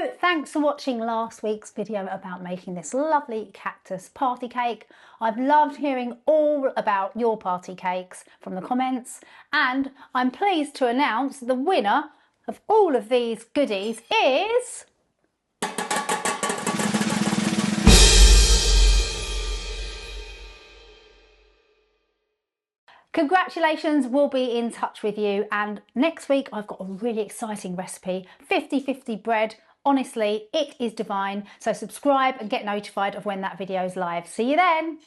So thanks for watching last week's video about making this lovely cactus party cake. I've loved hearing all about your party cakes from the comments, and I'm pleased to announce the winner of all of these goodies is... Congratulations, we'll be in touch with you, and next week I've got a really exciting recipe, 50/50 bread. Honestly, it is divine, so subscribe and get notified of when that video is live. See you then.